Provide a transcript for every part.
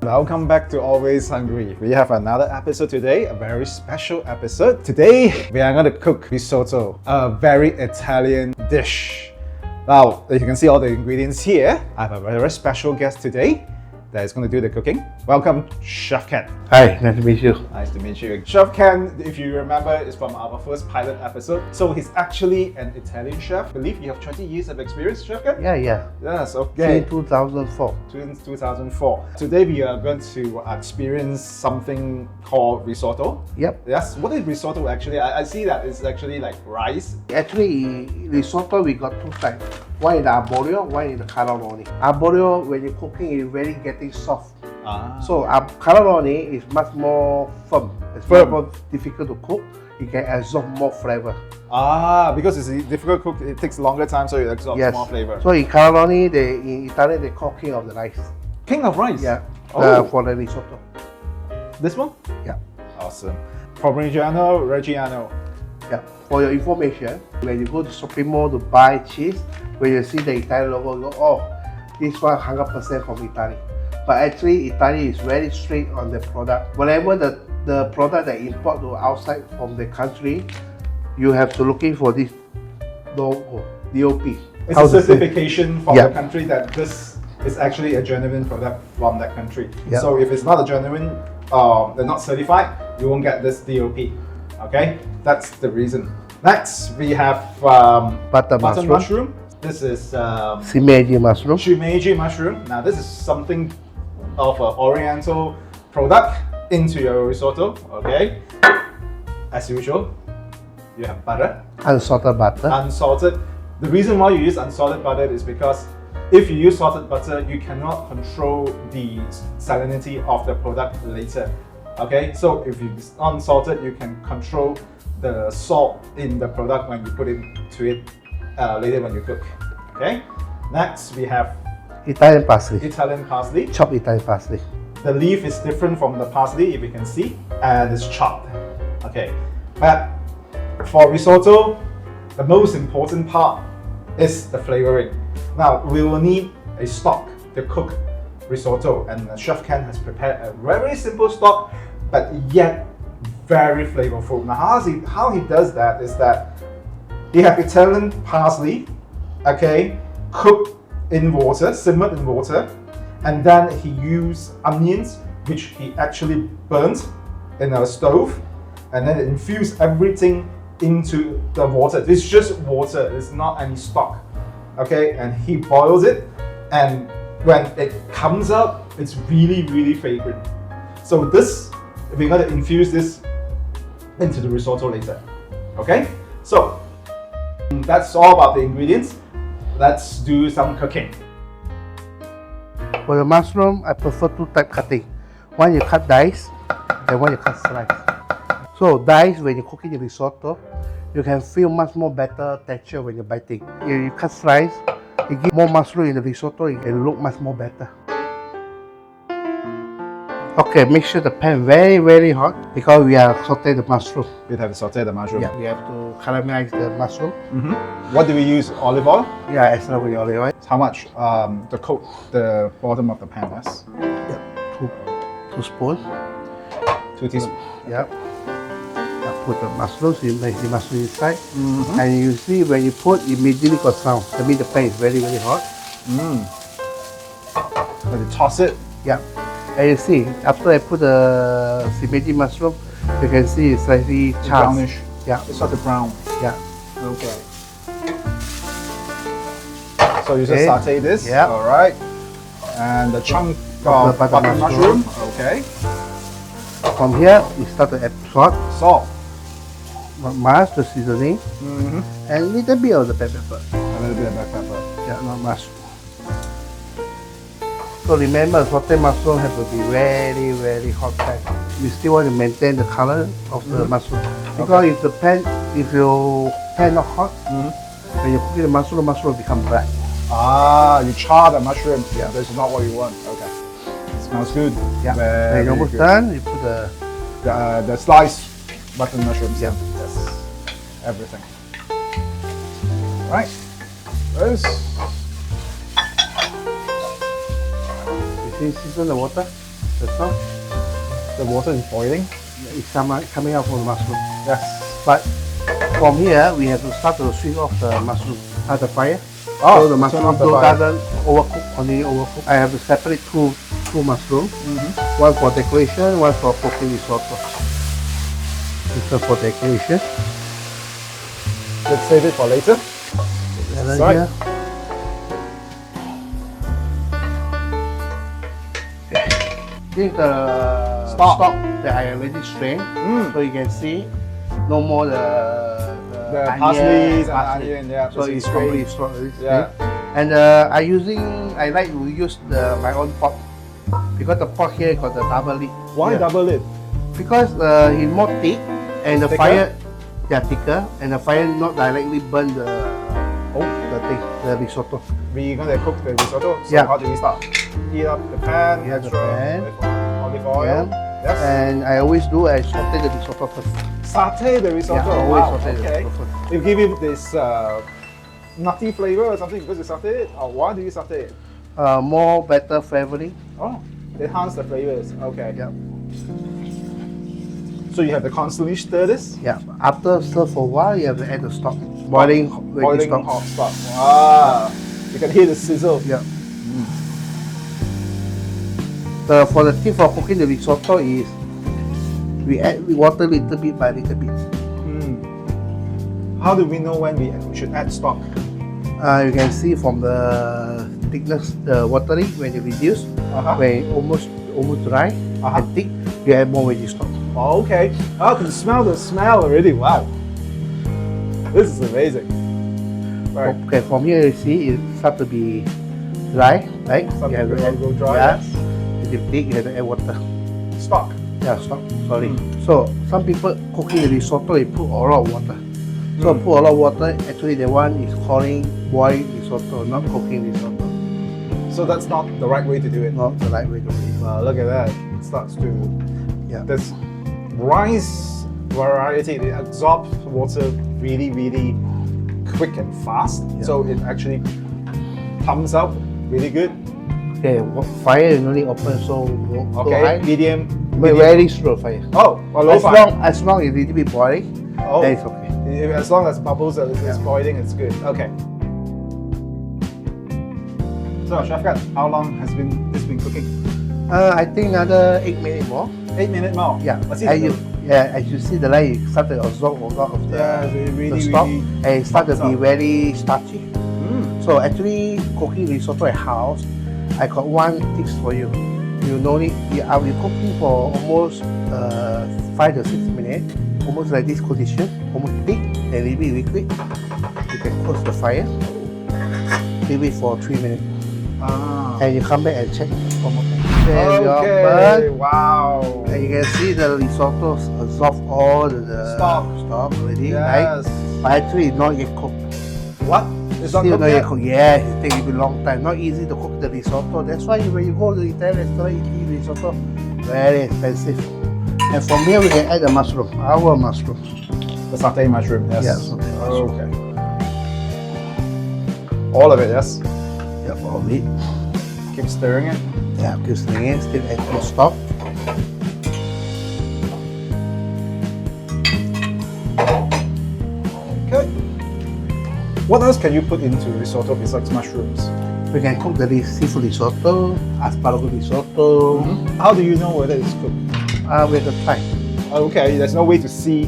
Welcome back to Always Hungry. We have another episode today, a very special episode. Today, we are going to cook risotto, a very Italian dish. Now, you can see all the ingredients here. I have a very special guest today that is going to do the cooking. Welcome, Chef Ken. Hi, nice to meet you. Nice to meet you. Chef Ken, if you remember, is from our first pilot episode. So he's actually an Italian chef. I believe you have 20 years of experience, Chef Ken? Yeah. Yes, okay. Since 2004. Since 2004. Today we are going to experience something called risotto. Yep. Yes, what is risotto actually? I see that it's actually like rice. Actually, risotto we got two types. One is the Aborio, one is the Carnaroli. Aborio, when you're cooking, is really getting soft. So Carnaroli is much more firm. It's much more difficult to cook. You can absorb more flavor. Because it's difficult to cook, it takes longer time, so it absorbs more flavor. So in Carnaroli, in Italian, they call king of the rice. King of rice? Yeah. For the risotto. This one? Yeah. Awesome. Parmigiano Reggiano. Yeah. For your information, when you go to shopping mall to buy cheese, when you see the Italian logo, you go, oh, this one 100% from Italy. But actually, Italy is very strict on the product. Whatever the product they import to outside from the country, you have to looking for this logo, DOP. It's a certification from the country that this is actually a genuine product from that country. Yeah. So if it's not a genuine, they're not certified, you won't get this DOP. Okay, that's the reason. Next, we have butter mushroom. This is Shimeji mushroom. Shimeji mushroom. Now this is something of an oriental product into your risotto. Okay, as usual, you have butter. Unsalted butter. Unsalted. The reason why you use unsalted butter is because if you use salted butter, you cannot control the salinity of the product later. Okay, so if you use unsalted, you can control the salt in the product when you put it to it later when you cook. Okay, next we have Italian parsley. Italian parsley. Chopped Italian parsley. The leaf is different from the parsley, if you can see, and it's chopped. Okay, but for risotto, the most important part is the flavoring. Now we will need a stock to cook risotto, and Chef Ken has prepared a very simple stock, but yet very flavorful. Now how he does that is that he have Italian parsley, okay, cooked in water, simmered in water, and then he used onions, which he actually burnt in a stove, and then infused everything into the water. It's just water, it's not any stock. Okay, and he boils it, and when it comes out, it's really fragrant. So this, we're going to infuse this into the risotto later. Okay, so that's all about the ingredients. Let's do some cooking. For the mushroom, I prefer two type cutting. One you cut dice, and one you cut slice. So dice, when you cook it in risotto, you can feel much more better texture when you're biting. If you cut slice, you give more mushroom in the risotto, it can look much more better. Okay, make sure the pan very hot because we are sauté the mushroom. We have to saute the mushroom. Yeah, we have to caramelize the mushroom. What do we use? Olive oil? Yeah, extra with olive oil. How much to coat the bottom of the pan? Yes. Yeah, two spoons. 2 teaspoons. Yeah. I put the mushrooms, you make the mushroom inside. And you see when you put, immediately got sound. That means the pan is very hot. When you toss it. Yeah. And you see, after I put the Shimeji mushroom, you can see it's slightly charred. Brownish. Yeah. It's sort of brown. Yeah. Okay. So you just saute this. Yeah. All right. And the chunk of butter mushroom. Okay. From here, you start to add salt. Salt. Mash the seasoning. And a little bit of the pepper. A little bit of black pepper. Yeah, not much. So remember, sauté mushroom has to be very hot pan. We still want to maintain the color of the mushroom. Because if your pan not hot, when you cook the mushroom will become black. You char the mushroom. Yeah, that's not what you want. Okay. Smells good. Yeah. When you're almost done, you put the sliced button mushrooms. Yeah. Yes. Everything. Right. This. You see, season the water, the sauce. The water is boiling. It's coming out from the mushroom. Yes. But from here, we have to start to switch off the mushroom at the fire. Oh, So the mushroom turn off the fire. doesn't overcook, continue overcook. I have to separate two mushrooms. Mm-hmm. One for decoration, one for cooking risotto. This one for decoration. Let's save it for later. And then Right. here. This is the Stock. that I already strained. Mm. So you can see no more the onion, parsley and parsley. onion, yeah. So it's completely strained. Yeah. And I like to use my own pot because the pot here got the double lid. Why Yeah. double it? Because it's more thick and the Thicker? fire, thicker, and the fire not directly burn the risotto. We're gonna cook the risotto. So Yeah. how do we start? Heat up the pan. Heat up the throw pan. Olive oil. Yeah. Yes. And I always do, I saute the risotto first. Saute the risotto. Yeah, always Wow. saute the Okay. risotto first. It give you this nutty flavor or something because you saute it. Or why do you saute it? More better flavoring. Oh, enhance the flavors. Okay. Yeah. So you have to constantly stir this. Yeah. After stir for a while, you have to add the stock. Boiling Boiling stock. hot stock. Ah, you can hear the sizzle. Yeah. For the tip for cooking the risotto is we add water little bit by little bit. How do we know when we should add stock? You can see from the thickness, the watery when you reduce, Uh-huh. when it almost dry Uh-huh. and thick, you add more veggie stock. Oh, okay. I can smell the smell already. Wow. This is amazing. Right. Okay, from here you see it start to be dry, right? Start You have to to add go dry, Yeah. yes. If it's thick, you have to add water. Stock. Yeah, stock. Sorry. So some people cooking the risotto, they put a lot of water. So put a lot of water. Actually, the one is calling boiled risotto, not cooking risotto. So that's not the right way to do it. Not the right way to do it. Look at that. It starts to. Yeah. This rice variety, it absorbs water really, really quick and fast. Yeah. So it actually comes out really good. Okay, fire is only open so Okay. high. Medium. Very slow fire. Oh, low fire. As long as it's a little bit boiling, Oh. then it's okay. As long as bubbles are Yeah. boiling, it's good. Okay. So, Chef Kat, how long has this been cooking? I think another 8 minutes more. 8 minutes more. Yeah. Let's see. As you see the light, it started to absorb a lot of the, Yeah, it really, the stock, really and it started to be absorb. very starchy. So actually, cooking risotto at house, I got one tips for you. You know it. I'll be cooking for almost 5 to 6 minutes, almost like this condition, almost thick and leave it liquid. You can close the fire, leave it for 3 minutes, and you come back and check one more time. Then you're Okay. burnt. Wow. And you can see the risotto absorb all the Stock. already, right? Yes. But actually, it's not yet cooked. What? It's not Still cooked not yet? yet cooked. Yes, it takes a long time. Not easy to cook the risotto. That's why when you go to the Italian restaurant, you eat risotto, very expensive. And from here, we can add the mushroom, our mushroom. The satay mushroom, yes. Yeah, satay mushroom. Okay. All of it, yes. Yeah, all of it. Keep stirring it. Yeah, just it, still add the stock. Okay. What else can you put into risotto besides mushrooms? We can cook the seafood risotto, asparagus risotto. How do you know whether it's cooked? We have to try. Okay, there's no way to see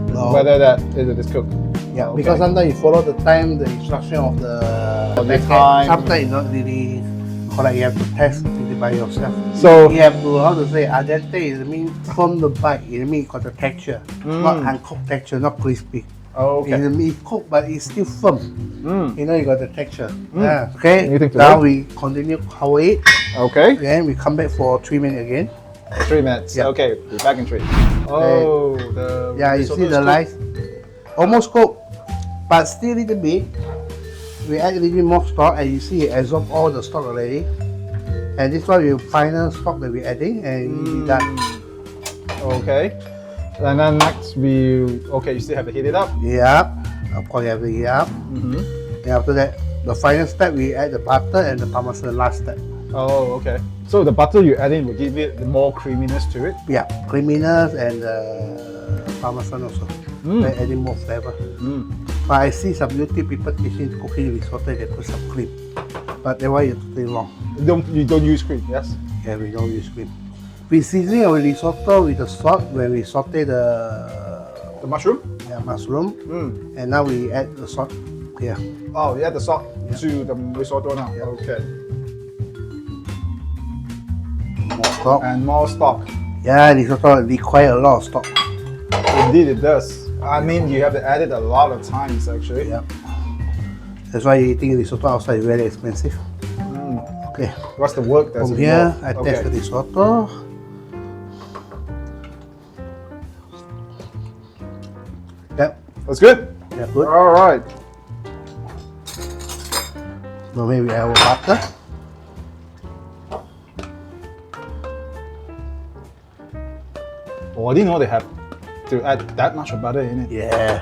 No. whether that it is cooked. Yeah, Okay. because sometimes you follow the time, the instruction of the packet. time. Sometimes it's not really correct. You have to test it by yourself. So- you have to, how to say, al dente, it means from the bite, it means got the texture, not uncooked texture, not crispy. Okay. It means cooked, but it's still firm. You know, you got the texture. Yeah, Anything okay. to Now that? we continue cover it. Okay. Then we come back for 3 minutes again. 3 minutes. Yeah. Okay, we're back in 3. Oh, the Yeah, you risotto see is the cooked. rice almost cooked, but still a little bit. We add a little bit more stock, and you see it absorb all the stock already. And this one will final stock that we're adding, and we're done. Okay. And then next you still have to heat it up. Yeah. Of course, everything up. Mm-hmm. And after that, the final step, we add the butter and the Parmesan last step. Oh, okay. So the butter you add in will give it more creaminess to it. Yeah, creaminess and Parmesan also. We're adding more flavor. But I see some YouTube people teaching cooking risotto, they put some cream. But that one is totally wrong. You don't use cream, yes? Yeah, we don't use cream. We season our risotto with the salt when we saute the mushroom? mushroom. And now we add the salt here. Oh, you add the salt to the risotto now. Yeah. Okay. More stock. And more stock. Yeah, risotto requires a lot of stock. Indeed, it does. I mean, you have to add it a lot of times actually. Yeah. That's why eating risotto outside is very expensive. Okay. What's the work that's From here, involved? I test the risotto. Yep. That's good. Yeah, good. All right. Now maybe we add our butter. Oh, I didn't know they have to add that much of butter in it. Yeah.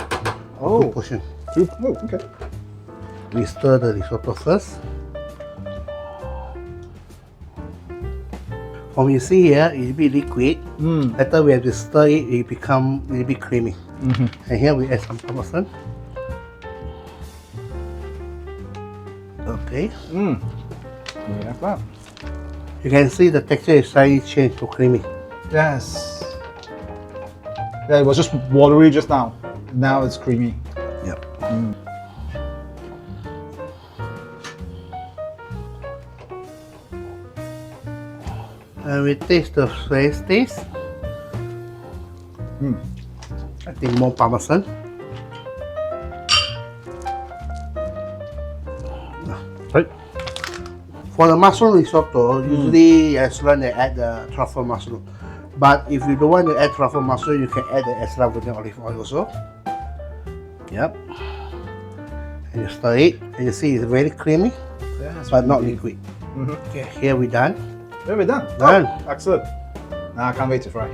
Oh. Good portion. Oh, okay. We stir the risotto first. From you see here, it's a bit liquid. Later we have to stir it, it become a little bit creamy. And here we add some Parmesan. Okay. We have that. You can see the texture is slightly changed to creamy. Yes. Yeah, it was just watery just now. Now it's creamy. Yep. And we taste the slice taste. I think more Parmesan. Right. For the mushroom risotto, usually restaurant they add the truffle mushroom. But if you don't want to add truffle mushroom, you can add the extra virgin olive oil also. Yep. And you stir it, and you see it's very creamy, but not liquid. Okay, here we done. Yeah, we're done. Done. Oh, excellent. Now I can't wait to fry.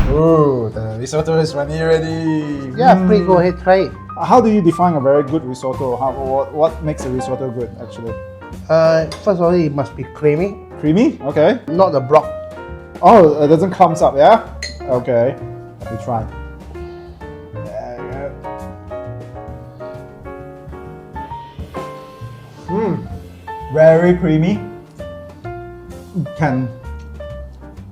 Oh, the risotto is ready. Yeah, please go ahead, try it. How do you define a very good risotto? What makes a risotto good actually? First of all, it must be creamy, Creamy? Okay. not the block. Oh, it doesn't clump up, yeah? Okay. Let me try. Very creamy. You can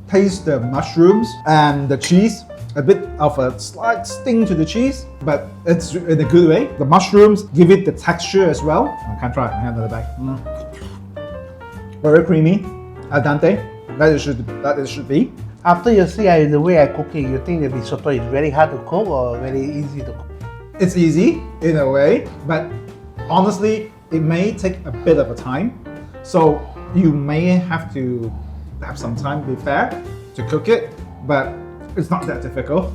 taste the mushrooms and the cheese. A bit of a slight sting to the cheese, but it's in a good way. The mushrooms give it the texture as well. I can't try it. I have another bite. Very creamy, al dente. That it should be. After you see the way I cook it, you think the risotto is very hard to cook or very easy to cook? It's easy in a way, but honestly, it may take a bit of a time. So you may have to have some time, be fair, to cook it, but it's not that difficult.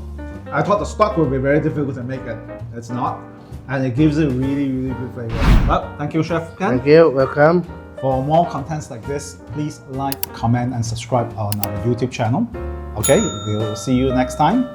I thought the stock would be very difficult to make it. It's not. And it gives it really, really good flavor. Well, thank you, Chef Ken. Thank you, welcome. For more contents like this, please like, comment, and subscribe on our YouTube channel. Okay, we'll see you next time.